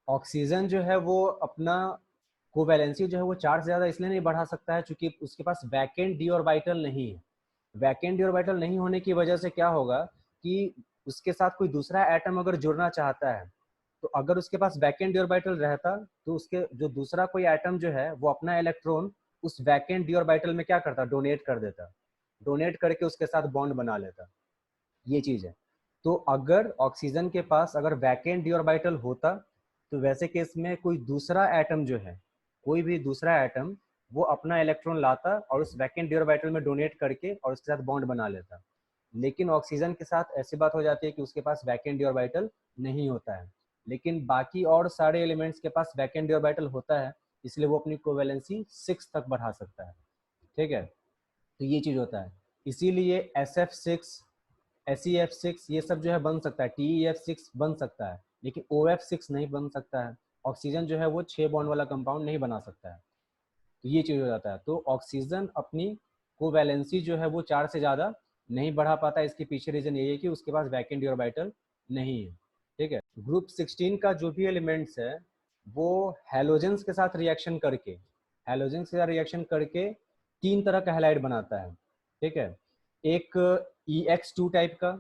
Oxygen जो है वो अपना कोवैलेंसी जो है वो 4 से ज़्यादा इसलिए नहीं बढ़ा सकता है क्योंकि उसके पास वैकेंट डी ऑर्बिटल नहीं है। वैकेंट डी ऑर्बिटल नहीं होने की वजह से क्या होगा कि उसके साथ कोई दूसरा एटम अगर जुड़ना चाहता है, तो अगर उसके पास वैकेंट डी ऑर्बिटल रहता तो उसके जो दूसरा कोई एटम जो है वो अपना इलेक्ट्रॉन उस वैकेंट डी ऑर्बिटल में क्या करता, डोनेट कर देता, डोनेट करके उसके साथ बॉन्ड बना लेता। ये चीज़ है। तो अगर ऑक्सीजन के पास अगर वैकेंट डी ऑर्बिटल होता तो वैसे केस में कोई दूसरा एटम जो है, कोई भी दूसरा एटम वो अपना इलेक्ट्रॉन लाता और उस वैकेंट डी ऑर्बिटल में डोनेट करके और उसके साथ बॉन्ड बना लेता। लेकिन ऑक्सीजन के साथ ऐसी बात हो जाती है कि उसके पास वैकेंट डी ऑर्बिटल नहीं होता है, लेकिन बाकी और सारे एलिमेंट्स के पास वैकेंट डी ऑर्बिटल होता है, इसलिए वो अपनी कोवैलेंसी 6 तक बढ़ा सकता है। ठीक है, तो ये चीज़ होता है। इसीलिए SF6, SeF6 ये सब जो है बन सकता है, TeF6 बन सकता है, लेकिन OF6 नहीं बन सकता है। ऑक्सीजन जो है वो 6 बॉन्ड वाला कंपाउंड नहीं बना सकता है। तो ये चीज़ हो जाता है। तो ऑक्सीजन अपनी कोवैलेंसी जो है वो 4 से ज़्यादा नहीं बढ़ा पाता। इसके पीछे रीजन यही है कि उसके पास वैकेंट डी ऑर्बिटल नहीं है। ठीक है, ग्रुप 16 का जो भी एलिमेंट्स है वो हैलोजेंस के साथ रिएक्शन करके, हैलोजेंस के साथ रिएक्शन करके 3 तरह का हैलाइड बनाता है। ठीक है, एक EX2 टाइप का,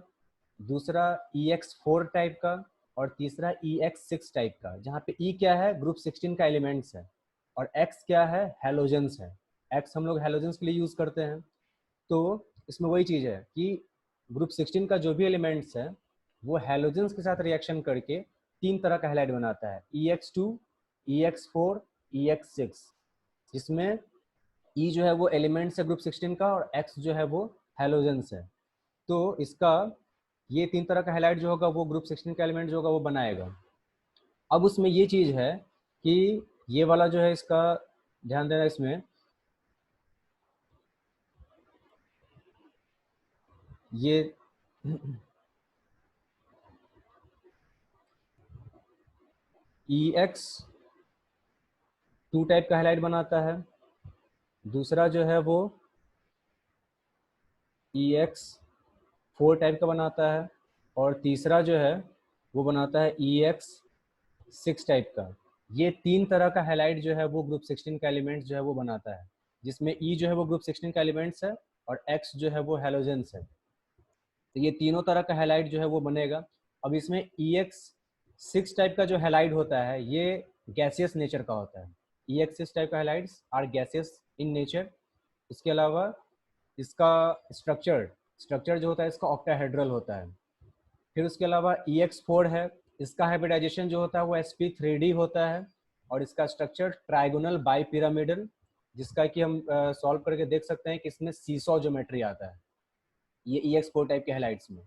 दूसरा EX4 टाइप का और तीसरा EX6 टाइप का, जहाँ पे E क्या है, ग्रुप 16 का एलिमेंट्स है, और X क्या है, हैलोजेंस है। X हम लोग हैलोजेंस के लिए यूज करते हैं। तो इसमें वही चीज़ है कि ग्रुप 16 का जो भी एलिमेंट्स है वो हैलोजेंस के साथ रिएक्शन करके 3 तरह का हैलाइड बनाता है, EX2, EX4, EX6, जिसमें E जो है वो एलिमेंट्स है ग्रुप 16 का और X जो है वो हैलोजेंस है। तो इसका ये 3 तरह का हैलाइड जो होगा वो ग्रुप 16 का एलिमेंट जो होगा वो बनाएगा। अब उसमें ये चीज़ है कि ये वाला जो है इसका ध्यान देना, इसमें ये EX2 टाइप का हैलाइड बनाता है, दूसरा जो है वो EX4 टाइप का बनाता है, और तीसरा जो है वो बनाता है EX6 टाइप का। ये 3 तरह का हैलाइड जो है वो ग्रुप 16 का एलिमेंट्स जो है वो बनाता है, जिसमें E जो है वो ग्रुप 16 का एलिमेंट्स है और X जो है वो हैलोजेंस है। तो ये तीनों तरह का हैलाइड जो है वो बनेगा। अब इसमें EX6 टाइप का जो हैलाइड होता है ये गैसियस नेचर का होता है। EX6 टाइप का halides are gaseous in nature. इसके अलावा इसका स्ट्रक्चर स्ट्रक्चर जो होता है इसका ऑक्टाहेड्रल होता है। फिर उसके अलावा EX4 है, इसका हाइब्रिडाइजेशन जो होता है वो sp3d होता है, और इसका स्ट्रक्चर ट्राइगोनल बाई पिरामिडल, जिसका कि हम सॉल्व करके देख सकते हैं कि इसमें सीसॉ ज्योमेट्री आता है ये EX4 टाइप के हाइलाइट्स में।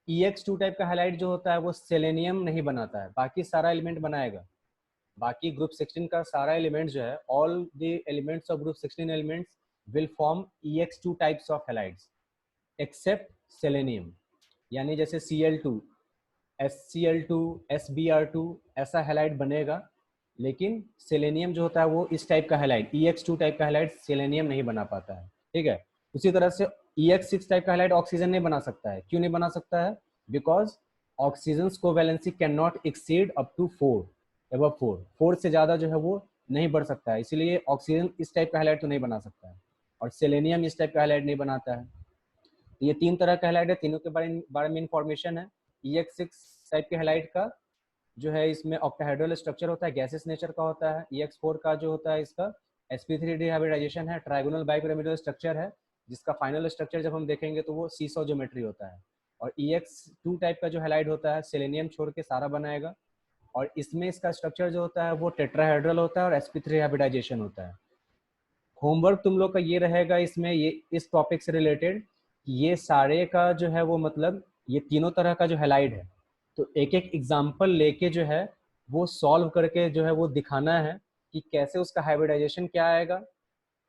EX2 टाइप का हाइलाइट जो होता है वो सेलेनियम नहीं बनाता है, बाकी सारा एलिमेंट बनाएगा। बाकी ग्रुप 16 का सारा एलिमेंट जो है, all the elements of group 16 elements will form EX2 types of halides except selenium. यानी जैसे Cl2, SCl2, SbR2 ऐसा हैलाइड बनेगा, लेकिन सेलेनियम जो होता है वो इस टाइप का हैलाइड EX2 टाइप का हैलाइड सेलेनियम नहीं बना पाता है। ठीक है, उसी तरह से EX6 टाइप का हैलाइड ऑक्सीजन नहीं बना सकता है। क्यों नहीं बना सकता है? Because oxygen covalency can not exceed up to 4, above 4 से ज़्यादा जो है वो नहीं बढ़ सकता है, इसीलिए ऑक्सीजन इस टाइप का हैलाइड तो नहीं बना सकता है, और सेलेनियम इस टाइप का हैलाइड नहीं बनाता है। ये 3 तरह का हैलाइड है, तीनों के बारे में इंफॉर्मेशन है। EX6 टाइप के हैलाइड का जो है इसमें ऑक्टाहेड्रल स्ट्रक्चर होता है, गैसेस नेचर का होता है। EX4 का जो होता है इसका sp3d हाइब्रिडाइजेशन है, ट्राइगोनल बाइपिरामिडल स्ट्रक्चर है, जिसका फाइनल स्ट्रक्चर जब हम देखेंगे तो वो सीसॉ ज्योमेट्री होता है। और EX2 टाइप का जो हैलाइड होता है सेलेनियम छोड़ के सारा बनाएगा, और इसमें इसका स्ट्रक्चर जो होता है वो टेट्राहेड्रल होता है और sp3 हाइब्रिडाइजेशन होता है। होमवर्क तुम लोग का ये रहेगा इसमें, ये इस टॉपिक से रिलेटेड, ये सारे का जो है वो मतलब ये तीनों तरह का जो हैलाइड है, तो एक एक एग्जाम्पल लेके जो है वो सॉल्व करके जो है वो दिखाना है कि कैसे उसका हाइब्रिडाइजेशन क्या आएगा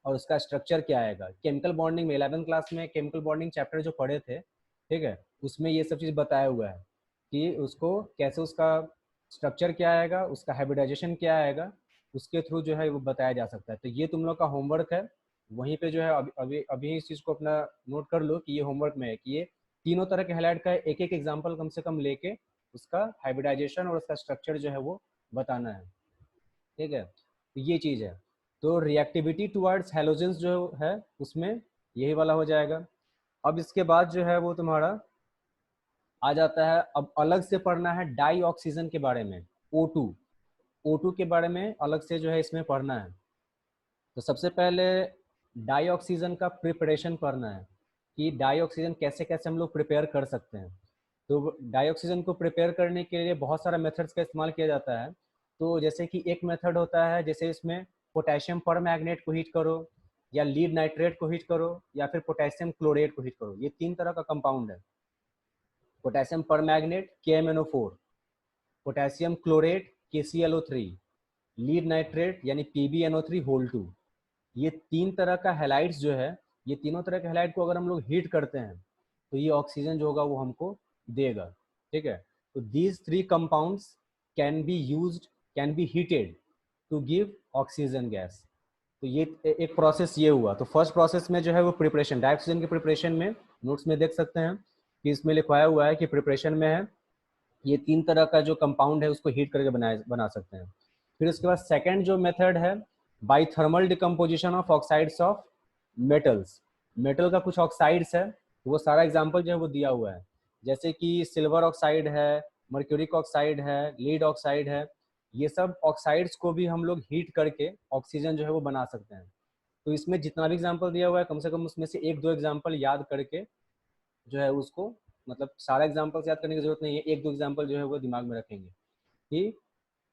और उसका स्ट्रक्चर क्या आएगा। केमिकल बॉन्डिंग में 11th क्लास में केमिकल बॉन्डिंग चैप्टर जो पढ़े थे, ठीक है, उसमें ये सब चीज़ बताया हुआ है कि उसको कैसे उसका स्ट्रक्चर क्या आएगा, उसका हाइब्रिडाइजेशन क्या आएगा, उसके थ्रू जो है वो बताया जा सकता है। तो ये तुम लोग का होमवर्क है, वहीं पे जो है अभी अभी इस चीज़ को अपना नोट कर लो कि ये होमवर्क में है कि ये तीनों तरह के हैलाइड का एक एक एग्जाम्पल कम से कम लेके उसका हाइब्रिडाइजेशन और उसका स्ट्रक्चर जो है वो बताना है, ठीक है। तो ये चीज़ है। तो रिएक्टिविटी टुवर्ड्स हैलोजेंस जो है उसमें यही वाला हो जाएगा। अब इसके बाद जो है वो तुम्हारा आ जाता है, अब अलग से पढ़ना है डाई ऑक्सीजन के बारे में, O2, O2 के बारे में अलग से जो है इसमें पढ़ना है। तो सबसे पहले डाई ऑक्सीजन का प्रिपरेशन पढ़ना है कि डाई ऑक्सीजन कैसे कैसे हम लोग प्रिपेयर कर सकते हैं। तो डाई ऑक्सीजन को प्रिपेयर करने के लिए बहुत सारा मेथड्स का इस्तेमाल किया जाता है। तो जैसे कि एक मेथड होता है, जैसे इसमें पोटेशियम परमैंगनेट को हीट करो, या लीड नाइट्रेट को हीट करो, या फिर पोटेशियम क्लोरेट को हीट करो। ये तीन तरह का कंपाउंड है। Potassium permanganate KMnO4, potassium chlorate KClO3, lead nitrate यानी PbNO3 होल 2। ये तीन तरह का हैलाइड्स जो है, ये तीनों तरह के हैलाइड को अगर हम लोग हीट करते हैं तो ये ऑक्सीजन जो होगा वो हमको देगा, ठीक है। तो these three compounds can be used, can be heated to give oxygen gas. तो ये एक प्रोसेस ये हुआ। तो फर्स्ट प्रोसेस में जो है वो प्रिपरेशन, डाइऑक्सीजन के प्रिपरेशन में नोट्स में देख सकते हैं कि इसमें लिखवाया हुआ है कि प्रिपरेशन में है ये तीन तरह का जो कंपाउंड है उसको हीट करके बना सकते हैं। फिर उसके बाद सेकेंड जो मेथड है, by thermal decomposition of oxides of metals. Metal का कुछ ऑक्साइड्स है तो वो सारा एग्जाम्पल जो है वो दिया हुआ है, जैसे कि सिल्वर ऑक्साइड है, मर्क्यूरिक ऑक्साइड है, लीड ऑक्साइड है। ये सब ऑक्साइड्स को भी हम लोग हीट करके ऑक्सीजन जो है वो बना सकते हैं। तो इसमें जितना भी एग्जाम्पल दिया हुआ है कम से कम उसमें से एक दो एग्जाम्पल याद करके जो है उसको, मतलब सारा एग्जाम्पल्स याद करने की जरूरत नहीं है, एक दो एग्जाम्पल जो है वो दिमाग में रखेंगे कि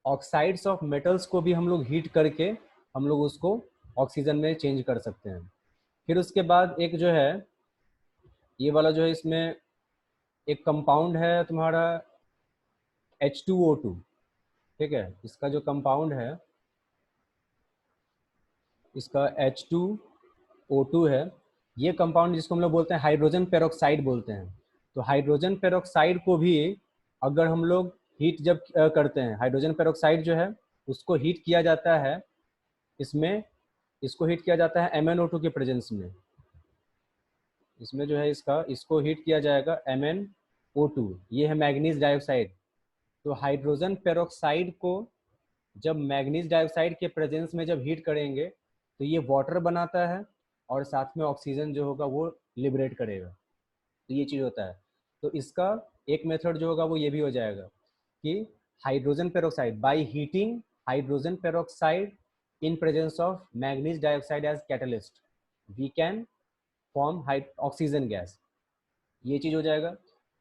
ऑक्साइड्स ऑफ मेटल्स को भी हम लोग हीट करके हम लोग उसको ऑक्सीजन में चेंज कर सकते हैं। फिर उसके बाद एक जो है ये वाला जो है, इसमें एक कंपाउंड है तुम्हारा H2O2, ठीक है। इसका जो कंपाउंड है, इसका H2O2 है। ये कंपाउंड जिसको हम लोग बोलते हैं हाइड्रोजन पेरोक्साइड बोलते हैं। तो हाइड्रोजन पेरोक्साइड को भी अगर हम लोग हीट जब करते हैं, हाइड्रोजन पेरोक्साइड जो है उसको हीट किया जाता है, इसमें इसको हीट किया जाता है MnO2 के प्रेजेंस में। इसमें जो है इसको हीट किया जाएगा MnO2, ये है मैग्नीज डाइऑक्साइड। तो हाइड्रोजन पेरोक्साइड को जब मैग्नीज डाइऑक्साइड के प्रेजेंस में जब हीट करेंगे तो ये वाटर बनाता है और साथ में ऑक्सीजन जो होगा वो लिबरेट करेगा। तो ये चीज़ होता है। तो इसका एक मेथड जो होगा वो ये भी हो जाएगा कि hydrogen peroxide, by heating hydrogen peroxide in presence of manganese dioxide as catalyst we can form oxygen gas. ये चीज़ हो जाएगा।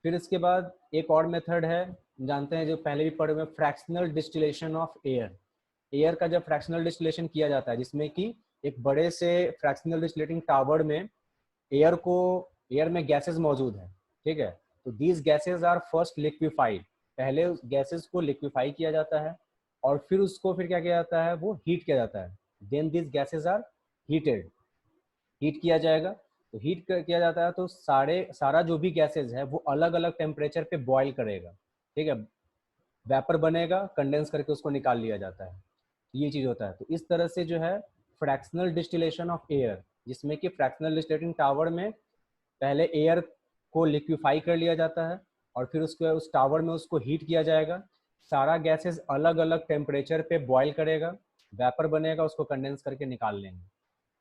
फिर इसके बाद एक और मेथड है, जानते हैं जो पहले भी पढ़े हुए, fractional distillation of air. Air का जब फ्रैक्शनल डिस्टिलेशन किया जाता है, जिसमें कि एक बड़े से फ्रैक्शनल डिस्टिलेटिंग टावर में एयर में गैसेस मौजूद है, ठीक है। तो these gases are first liquefied, पहले उस गैसेस को लिक्विफाई किया जाता है और फिर उसको फिर क्या किया जाता है, वो हीट किया जाता है। Then these gases are heated, heat किया जाएगा। तो हीट किया जाता है तो सारा जो भी गैसेज है वो अलग अलग टेम्परेचर पे बॉयल करेगा, ठीक है। वेपर बनेगा, कंडेंस करके उसको निकाल लिया जाता है। ये चीज़ होता है। तो इस तरह से जो है फ्रैक्शनल डिस्टिलेशन ऑफ एयर, जिसमें कि फ्रैक्शनल डिस्टिलेटिंग टावर में पहले एयर को लिक्विफाई कर लिया जाता है और फिर उसके उस टावर में उसको हीट किया जाएगा। सारा गैसेस अलग अलग टेम्परेचर पे बॉयल करेगा, वेपर बनेगा, उसको कंडेंस करके निकाल लेंगे।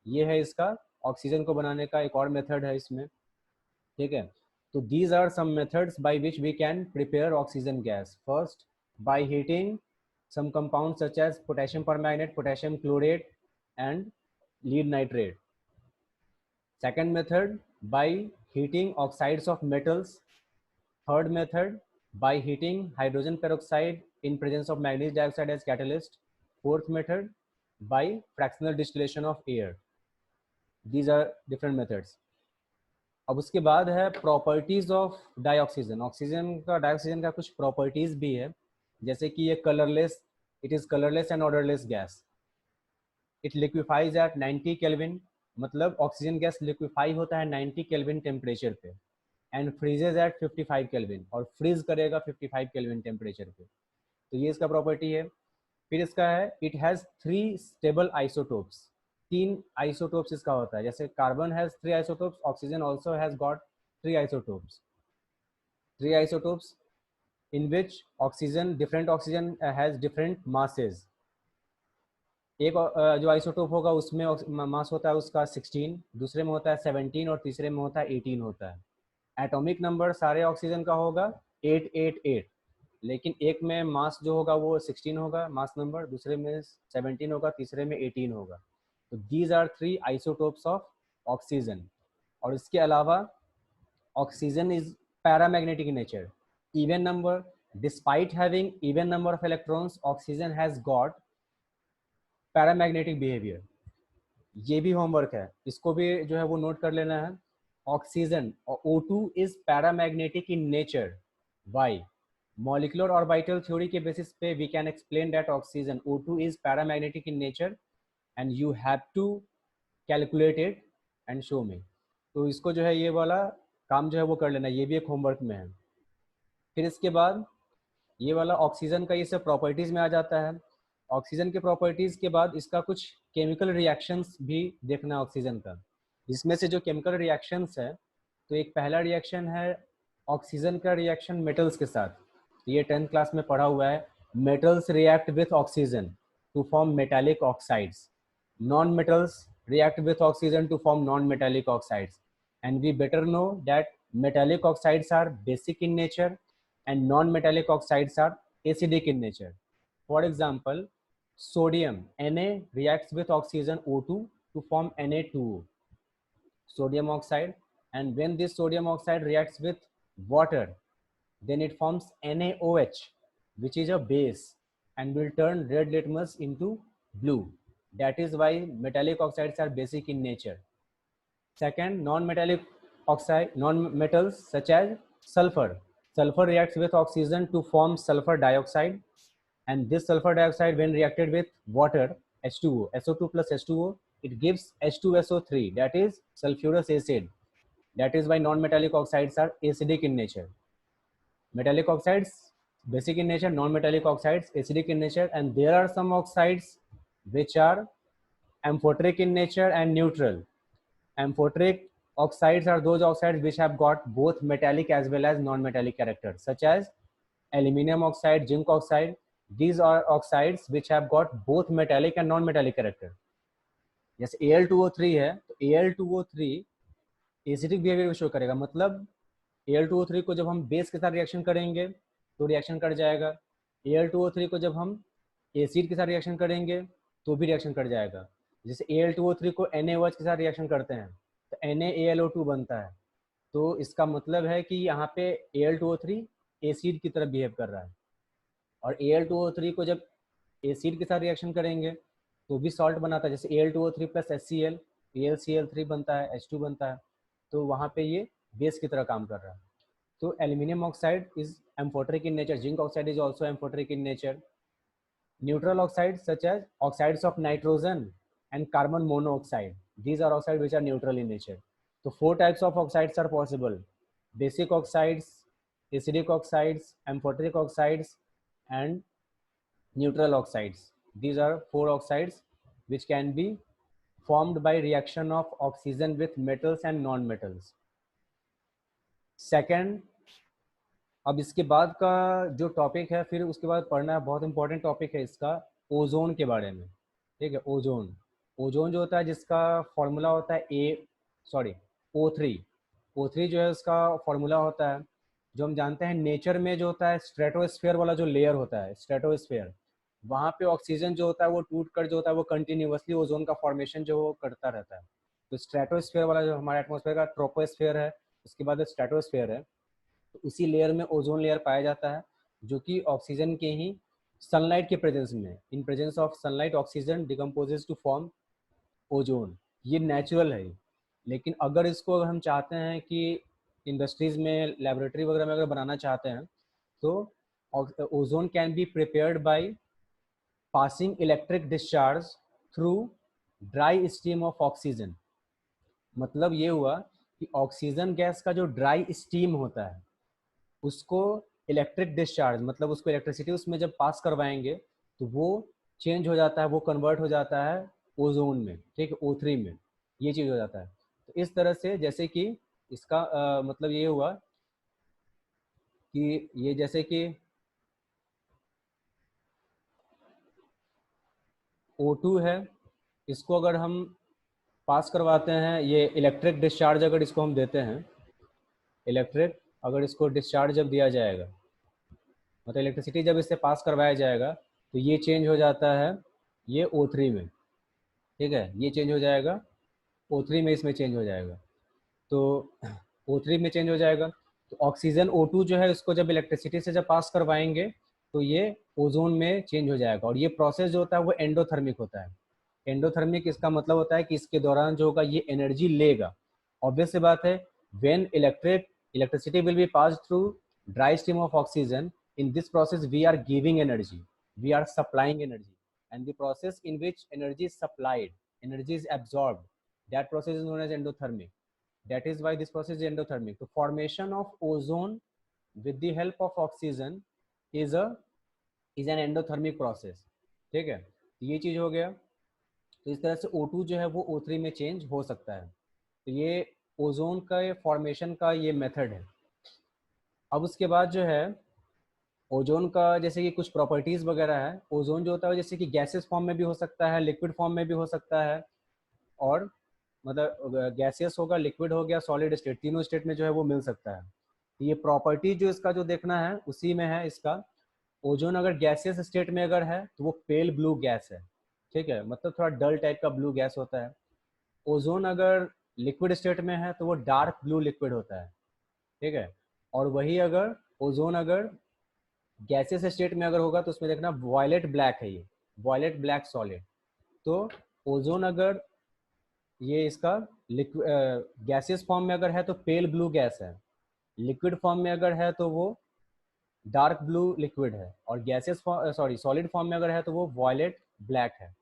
ये है इसका ऑक्सीजन को बनाने का एक और मेथड है इसमें, ठीक है। तो these are some methods by which we can prepare oxygen gas. First, by heating some compounds such as potassium permanganate, potassium chlorate and lead nitrate. Second method, by heating oxides of metals. Third method, by heating hydrogen peroxide in presence of manganese dioxide as catalyst. Fourth method, by fractional distillation of air. These are different methods. अब उसके बाद है properties of dioxygen. Dioxygen का कुछ properties भी है, जैसे कि ये colourless, it is colourless and odourless gas. It liquefies at 90 kelvin, मतलब ऑक्सीजन गैस लिक्विफाई होता है 90 केल्विन टेम्परेचर पे, एंड फ्रीजेज एट 55 केल्विन, और फ्रीज करेगा 55 केल्विन टेम्परेचर पे। तो ये इसका प्रॉपर्टी है। फिर इसका है, it has 3 stable isotopes. 3 isotopes इसका होता है, जैसे carbon has 3 isotopes, oxygen also has got 3 isotopes. 3 isotopes in which different oxygen has different masses. एक जो आइसोटोप होगा उसमें मास होता है उसका 16, दूसरे में होता है 17 और तीसरे में होता है 18 होता है। एटॉमिक नंबर सारे ऑक्सीजन का होगा 888, लेकिन एक में मास जो होगा वो 16 होगा मास नंबर, दूसरे में 17 होगा, तीसरे में 18 होगा। तो these are 3 isotopes of oxygen. और इसके अलावा oxygen is paramagnetic in nature. Even number, despite having even number of electrons, oxygen has got paramagnetic behaviour. ये भी होमवर्क है, इसको भी जो है वो नोट कर लेना है। Oxygen O2 is paramagnetic in nature. Why? Molecular orbital theory के बेसिस पे we can explain that oxygen O2 is paramagnetic in nature and you have to calculate it and show me. तो इसको जो है ये वाला काम जो है वो कर लेना, ये भी एक होमवर्क में है। फिर इसके बाद ये वाला ऑक्सीजन का ये सब प्रॉपर्टीज़ में आ जाता है। ऑक्सीजन के प्रॉपर्टीज़ के बाद इसका कुछ केमिकल रिएक्शंस भी देखना है ऑक्सीजन का। इसमें से जो केमिकल रिएक्शंस है, तो एक पहला रिएक्शन है ऑक्सीजन का रिएक्शन मेटल्स के साथ। ये 10th क्लास में पढ़ा हुआ है। Metals react with oxygen to form metallic oxides. Non metals react with oxygen to form non-metallic oxides, and we better know that metallic oxides are basic in nature and non-metallic oxides are acidic in nature. For example, sodium Na reacts with oxygen O2 to form Na2O, sodium oxide, and when this sodium oxide reacts with water, then it forms NaOH, which is a base and will turn red litmus into blue. That is why metallic oxides are basic in nature. Second, non-metallic oxide, non-metals such as sulfur. Sulfur reacts with oxygen to form sulfur dioxide, and this sulfur dioxide, when reacted with water, H2O, SO2 plus H2O, it gives H2SO3, that is sulfurous acid. That is why non-metallic oxides are acidic in nature. Metallic oxides basic in nature, non-metallic oxides acidic in nature, and there are some oxides which are amphoteric in nature and neutral. Amphoteric oxides are those oxides which have got both metallic as well as non-metallic characters, such as aluminum oxide, zinc oxide. These are oxides which have got both metallic and non-metallic character. जैसे Al2O3 है, तो Al2O3 acidic behaviour show करेगा। मतलब Al2O3 को जब हम base के साथ रिएक्शन करेंगे तो रिएक्शन कर जाएगा। Al2O3 को जब हम एसिड के साथ रिएक्शन करेंगे तो भी रिएक्शन कर जाएगा। जैसे Al2O3 को NaOH के साथ रिएक्शन करते हैं तो NaAlO2 बनता है। तो इसका मतलब है कि यहाँ पे Al2O3 एसिड की तरह बिहेव कर रहा है, और Al2O3 को जब एसिड के साथ रिएक्शन करेंगे तो भी सॉल्ट बनाता है। जैसे Al2O3 प्लस HCl, AlCl3 बनता है, H2 बनता है। तो वहाँ पे ये बेस की तरह काम कर रहा है। तो aluminium oxide is amphoteric in nature, zinc oxide is also amphoteric in nature. Neutral oxides such as oxides of nitrogen and carbon monoxide, these are oxides which are neutral in nature. So 4 types of oxides are possible: basic oxides, acidic oxides, amphoteric oxides, and neutral oxides. These are 4 oxides which can be formed by reaction of oxygen with metals and non-metals. Second, अब इसके बाद का जो topic है, फिर उसके बाद पढ़ना है, बहुत इंपॉर्टेंट टॉपिक है इसका, ओजोन के बारे में। ठीक है, ओजोन। ओजोन जो होता है जिसका फॉर्मूला होता है O3। O3 जो है उसका फॉर्मूला होता है, जो हम जानते हैं नेचर में जो होता है स्ट्रेटोस्फेयर वाला जो लेयर होता है, स्ट्रेटोस्फेयर, वहाँ पे ऑक्सीजन जो होता है वो टूट कर जो होता है वो कंटिन्यूसली ओजोन का फॉर्मेशन जो वो करता रहता है। तो स्ट्रेटोस्फेयर वाला जो हमारे एटमॉस्फेयर का ट्रोपोस्फेयर है, उसके बाद स्ट्रेटोस्फेयर है, तो उसी लेयर में ओजोन लेयर पाया जाता है, जो कि ऑक्सीजन के ही सनलाइट के प्रेजेंस में, in presence of sunlight oxygen decomposes to form ozone. ये नेचुरल है। लेकिन अगर इसको हम चाहते हैं कि इंडस्ट्रीज में, लेबोरेटरी वगैरह में अगर बनाना चाहते हैं, तो ozone can be prepared by passing electric discharge through dry steam of oxygen. मतलब ये हुआ कि ऑक्सीजन गैस का जो ड्राई स्टीम होता है उसको इलेक्ट्रिक डिस्चार्ज, मतलब उसको इलेक्ट्रिसिटी उसमें जब पास करवाएंगे तो वो चेंज हो जाता है, वो कन्वर्ट हो जाता है ओजोन में। ठीक है, O3 में ये चीज़ हो जाता है। तो इस तरह से जैसे कि इसका मतलब ये हुआ कि ये जैसे कि O2 है, इसको अगर हम पास करवाते हैं, ये इलेक्ट्रिक डिस्चार्ज अगर इसको हम देते हैं, इलेक्ट्रिक अगर इसको डिस्चार्ज जब दिया जाएगा, मतलब इलेक्ट्रिसिटी जब इससे पास करवाया जाएगा, तो ये चेंज हो जाता है ये O3 में, ठीक है, ये चेंज हो जाएगा O3 में, इसमें चेंज हो जाएगा। तो O3 में चेंज हो जाएगा, तो ऑक्सीजन O2 जो है इसको जब इलेक्ट्रिसिटी से जब पास करवाएंगे तो ये ओजोन में चेंज हो जाएगा। और ये प्रोसेस जो होता है वो एंडोथर्मिक होता है। एंडोथर्मिक इसका मतलब होता है कि इसके दौरान जो होगा ये एनर्जी लेगा। ऑब्वियस सी बात है, when electricity will be pass through dry stream of oxygen, in this process we are giving energy, we are supplying energy, and the process in which energy is supplied, energy is absorbed, that process is known as endothermic. That is why this process is endothermic. The formation of ozone with the help of oxygen is an endothermic process. ठीक है, ये चीज हो गया। तो इस तरह से O2 जो है वो O3 में चेंज हो सकता है। तो ये ओजोन का फॉर्मेशन का ये मेथड है। अब उसके बाद जो है ओजोन का जैसे कि कुछ प्रॉपर्टीज वगैरह है। ओजोन जो होता है जैसे कि गैसेस फॉर्म में भी हो सकता है, लिक्विड फॉर्म में भी हो सकता है, और मतलब गैसियस होगा, लिक्विड हो गया, सॉलिड स्टेट, तीनों स्टेट में जो है वो मिल सकता है। ये प्रॉपर्टी जो इसका जो देखना है उसी में है इसका। ओजोन अगर गैसियस स्टेट में अगर है तो वो पेल ब्लू गैस है, ठीक है, मतलब थोड़ा डल टाइप का ब्लू गैस होता है। ओजोन अगर लिक्विड स्टेट में है तो वो डार्क ब्लू लिक्विड होता है, ठीक है। और वही अगर ओजोन अगर गैसियस स्टेट में अगर होगा तो उसमें देखना वॉयलेट ब्लैक है, ये वॉयलेट ब्लैक सॉलिड। तो ओजोन अगर ये इसका गैसियस फॉर्म में अगर है तो पेल ब्लू गैस है, लिक्विड फॉर्म में अगर है तो वो डार्क ब्लू लिक्विड है, और गैसियस सॉलिड फॉर्म में अगर है तो वो वॉयलेट ब्लैक है।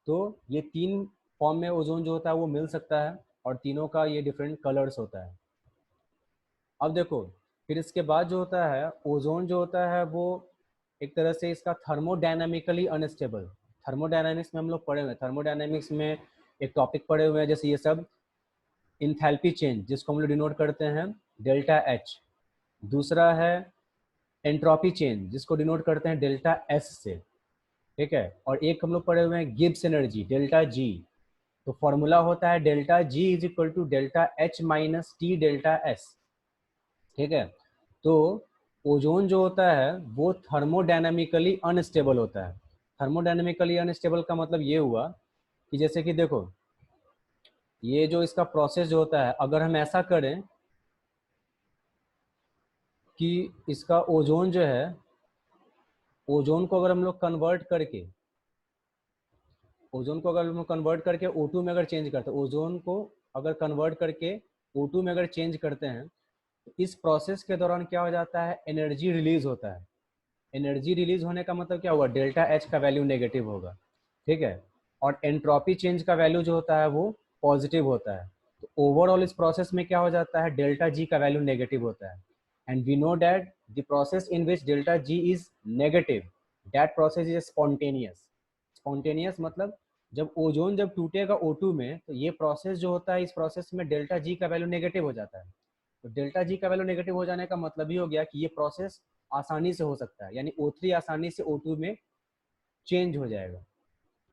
तो ये तीन फॉर्म में ओजोन जो होता है वो मिल सकता है, और तीनों का ये डिफरेंट कलर्स होता है। अब देखो, फिर इसके बाद जो होता है ओजोन जो होता है वो एक तरह से इसका थर्मोडायनामिकली अनस्टेबल। थर्मोडायनामिक्स में हम लोग पढ़े हुए हैं, थर्मोडायनामिक्स में एक टॉपिक पढ़े हुए हैं जैसे ये सब, इंथैल्पी चेंज जिसको हम लोग डिनोट करते हैं डेल्टा एच। दूसरा है एंट्रोपी चेंज जिसको डिनोट करते हैं डेल्टा एस से, ठीक है। और एक हम लोग पढ़े हुए हैं गिब्स एनर्जी, डेल्टा जी। तो फॉर्मूला होता है delta G is equal to delta H minus T delta S, ठीक है। तो ओजोन जो होता है वो थर्मोडायनामिकली अनस्टेबल होता है। थर्मोडायनामिकली अनस्टेबल का मतलब ये हुआ कि जैसे कि देखो, ये जो इसका प्रोसेस जो होता है, अगर हम ऐसा करें कि इसका ओजोन जो है, ओजोन को अगर हम लोग कन्वर्ट करके, ओजोन को अगर हम कन्वर्ट करके O2 में अगर चेंज करते हैं, ओजोन को अगर कन्वर्ट करके O2 में अगर चेंज करते हैं, तो इस प्रोसेस के दौरान क्या हो जाता है, एनर्जी रिलीज होता है। एनर्जी रिलीज होने का मतलब क्या हुआ, डेल्टा एच का वैल्यू नेगेटिव होगा, ठीक है। और एंट्रोपी चेंज का वैल्यू जो होता है वो पॉजिटिव होता है। तो ओवरऑल इस प्रोसेस में क्या हो जाता है, डेल्टा जी का वैल्यू नेगेटिव होता है। And we know that the process in which delta G is negative, that process is spontaneous. Spontaneous मतलब जब ओजोन जब टूटेगा O2 में, तो ये प्रोसेस जो होता है, इस प्रोसेस में डेल्टा जी का वैल्यू नेगेटिव हो जाता है। तो डेल्टा जी का वैल्यू नेगेटिव हो जाने का मतलब ही हो गया कि ये प्रोसेस आसानी से हो सकता है, यानी O3 आसानी से O2 में चेंज हो जाएगा।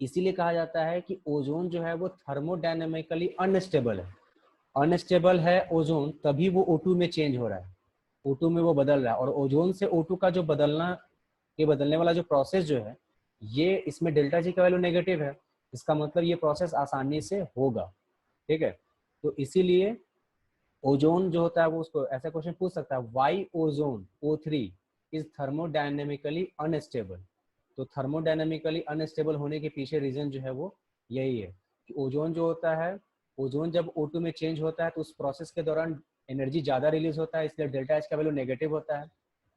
इसीलिए कहा जाता है कि ओजोन जो है वो थर्मोडायनेमिकली अनस्टेबल है। अनस्टेबल है ओजोन, तभी वो O2 में चेंज हो रहा है, O2 में वो बदल रहा है। और ओजोन से O2 का जो बदलने वाला जो प्रोसेस जो है, ये इसमें डेल्टा जी का वैल्यू नेगेटिव है, इसका मतलब ये प्रोसेस आसानी से होगा, ठीक है। तो इसीलिए ओजोन जो होता है वो, उसको ऐसा क्वेश्चन पूछ सकता है, why ozone O3 is thermodynamically unstable. तो थर्मोडायनेमिकली अनस्टेबल होने के पीछे रीजन जो है वो यही है कि ओजोन जो होता है, ओजोन जब O2 में चेंज होता है तो उस प्रोसेस के दौरान एनर्जी ज़्यादा रिलीज होता है, इसलिए डेल्टा एच का वैल्यू नेगेटिव होता है,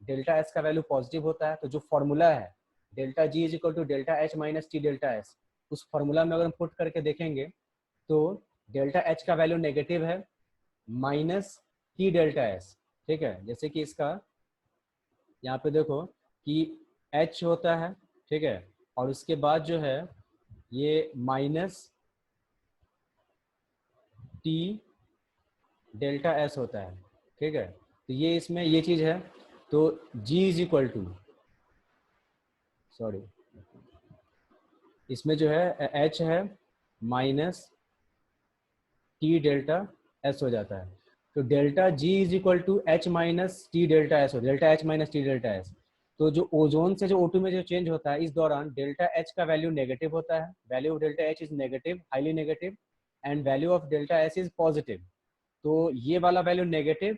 डेल्टा एस का वैल्यू पॉजिटिव होता है। तो जो फॉर्मूला है delta G is equal to delta H minus T delta S, उस फॉर्मूला में अगर हम पुट करके देखेंगे तो डेल्टा एच का वैल्यू नेगेटिव है माइनस टी डेल्टा एस, ठीक है। जैसे कि इसका यहाँ पे देखो कि H होता है, ठीक है, और उसके बाद जो है ये माइनस टी डेल्टा एस होता है, ठीक है। तो ये इसमें ये चीज़ है। तो G is equal to, sorry, इसमें जो है एच है माइनस टी डेल्टा एस हो जाता है। तो delta G is equal to H minus T delta S हो, delta H minus T delta S. तो जो ओजोन से जो O2 में जो चेंज होता है इस दौरान डेल्टा एच का वैल्यू नेगेटिव होता है, value of delta H is negative, highly negative, and value of delta S is positive. तो ये वाला वैल्यू नेगेटिव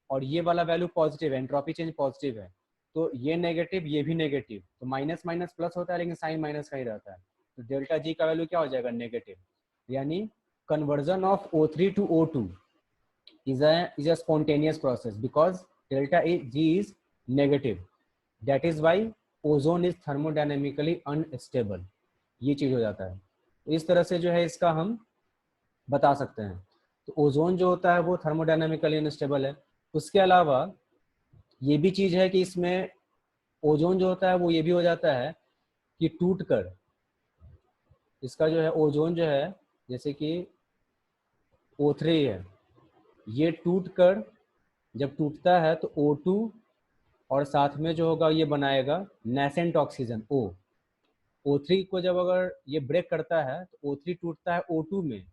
और ये वाला वैल्यू पॉजिटिव है, एंट्रोपी चेंज पॉजिटिव है। तो ये नेगेटिव ये भी नेगेटिव, तो माइनस माइनस प्लस होता है लेकिन साइन माइनस का ही रहता है। तो डेल्टा जी का वैल्यू क्या हो जाएगा, नेगेटिव। यानी conversion of O3 to O2 is a spontaneous process because delta G is negative. That is why ozone is thermodynamically unstable. ये चीज हो जाता है। तो इस तरह से जो है इसका हम बता सकते हैं। तो ओजोन जो होता है वो थर्मोडायनामिकली अनस्टेबल है। उसके अलावा ये भी चीज है कि इसमें ओजोन जो होता है वो ये भी हो जाता है कि टूट कर इसका जो है ओजोन जो है जैसे कि O3 है, ये टूट कर जब टूटता है तो O2 और साथ में जो होगा ये बनाएगा नेसेंट ऑक्सीजन O3 को जब अगर ये ब्रेक करता है तो O3 टूटता है O2 में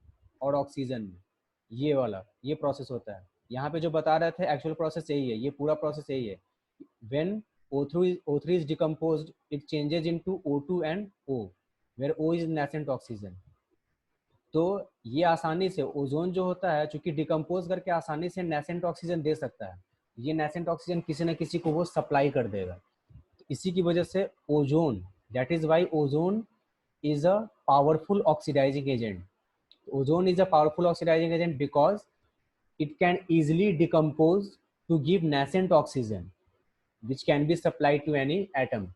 और ऑक्सीजन में। ये वाला ये प्रोसेस होता है। यहाँ पे जो बता रहे थे एक्चुअल प्रोसेस यही है, ये पूरा प्रोसेस यही है। When O3 is decomposed, it changes into O2 and O, where O is nascent oxygen। तो ये आसानी से ओजोन जो होता है चूंकि डिकम्पोज करके आसानी से नेसेंट ऑक्सीजन दे सकता है, ये नेसेंट ऑक्सीजन किसी न किसी को वो सप्लाई कर देगा। तो इसी की वजह से ozone, that is why ozone is a powerful oxidising agent. Ozone is a powerful oxidising agent because it can easily decompose to give nascent oxygen which can be supplied to any atom.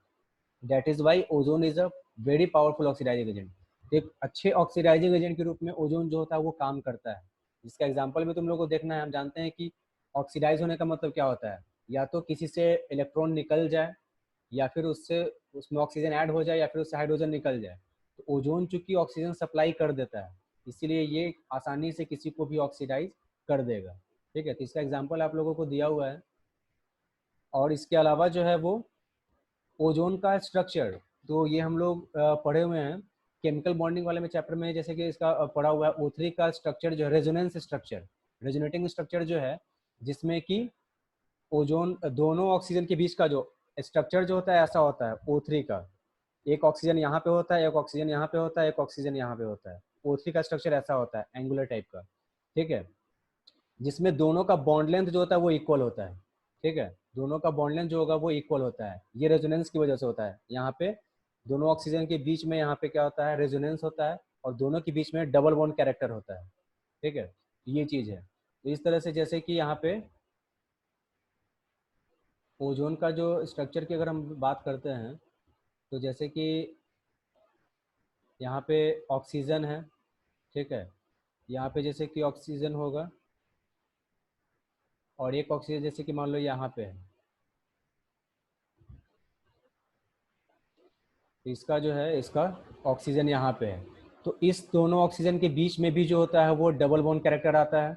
That is why ozone is a very powerful oxidizing agent। एक अच्छे oxidising agent के रूप में ozone जो होता है वो काम करता है। जिसका एग्जांपल भी तुम लोग को देखना है। हम जानते हैं कि ऑक्सीडाइज होने का मतलब क्या होता है, या तो किसी से इलेक्ट्रॉन निकल जाए या फिर उससे उसमें ऑक्सीजन ऐड हो जाए या फिर उससे हाइड्रोजन निकल जाए। तो ओजोन चूंकि ऑक्सीजन सप्लाई कर देता है इसीलिए ये आसानी से किसी को भी ऑक्सीडाइज कर देगा। ठीक है, तो इसका एग्जाम्पल आप लोगों को दिया हुआ है। और इसके अलावा जो है वो ओजोन का स्ट्रक्चर, तो ये हम लोग पढ़े हुए हैं केमिकल बॉन्डिंग वाले में चैप्टर में। जैसे कि इसका पढ़ा हुआ है O3 का स्ट्रक्चर जो है रेजोनेंस स्ट्रक्चर, रेजोनेटिंग स्ट्रक्चर जो है जिसमें कि ओजोन दोनों ऑक्सीजन के बीच का जो स्ट्रक्चर जो होता है ऐसा होता है O3 का। एक ऑक्सीजन यहाँ पे होता है, एक ऑक्सीजन यहाँ पे होता है, एक ऑक्सीजन यहाँ पे होता है। O3 का स्ट्रक्चर ऐसा होता है एंगुलर टाइप का। ठीक है, जिसमें दोनों का बॉन्ड लेंथ जो होता है वो इक्वल होता है। ठीक है, दोनों का बॉन्ड लेंथ जो होगा वो इक्वल होता है। ये रेजोनेंस की वजह से होता है। यहाँ पे दोनों ऑक्सीजन के बीच में यहाँ पे क्या होता है, रेजोनेंस होता है और दोनों के बीच में डबल बॉन्ड कैरेक्टर होता है। ठीक है, ये चीज़ है। तो इस तरह से जैसे कि यहाँ पे ओजोन का जो स्ट्रक्चर की अगर हम बात करते हैं तो जैसे कि यहाँ पे ऑक्सीजन है। ठीक है, यहाँ पे जैसे कि ऑक्सीजन होगा और एक ऑक्सीजन जैसे कि मान लो यहाँ पे है, तो इसका जो है इसका ऑक्सीजन यहाँ पे है। तो इस दोनों ऑक्सीजन के बीच में भी जो होता है वो डबल बॉन्ड कैरेक्टर आता है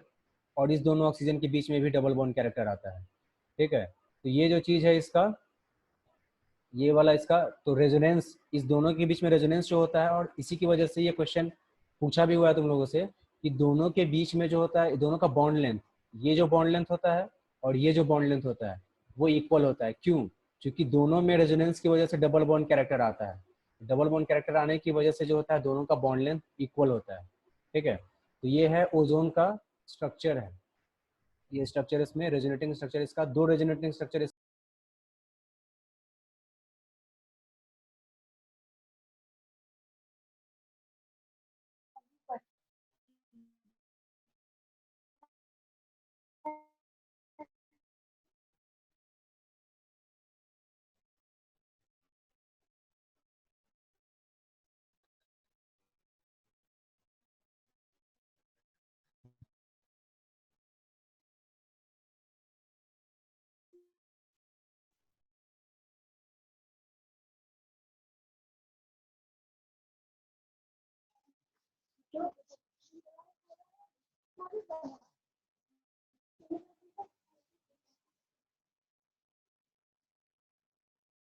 और इस दोनों ऑक्सीजन के बीच में भी डबल बॉन्ड कैरेक्टर आता है। ठीक है, तो ये जो चीज़ है इसका ये वाला इसका तो रेजोनेंस, इस दोनों के बीच में रेजोनेंस जो होता है और इसी की वजह से ये क्वेश्चन पूछा भी हुआ है तुम लोगों से कि दोनों के बीच में जो होता है दोनों का बॉन्ड लेंथ, ये जो बॉन्ड लेंथ होता है और ये जो बॉन्ड लेंथ होता है वो इक्वल होता है। क्यों? क्योंकि दोनों में रेजोनेंस की वजह से डबल बॉन्ड कैरेक्टर आता है। डबल बॉन्ड कैरेक्टर आने की वजह से जो होता है दोनों का बॉन्ड लेंथ इक्वल होता है। ठीक है, तो ये है ओजोन का स्ट्रक्चर है। ये स्ट्रक्चर इसमें रेजोनेटिंग स्ट्रक्चर, इसका दो रेजोनेटिंग स्ट्रक्चर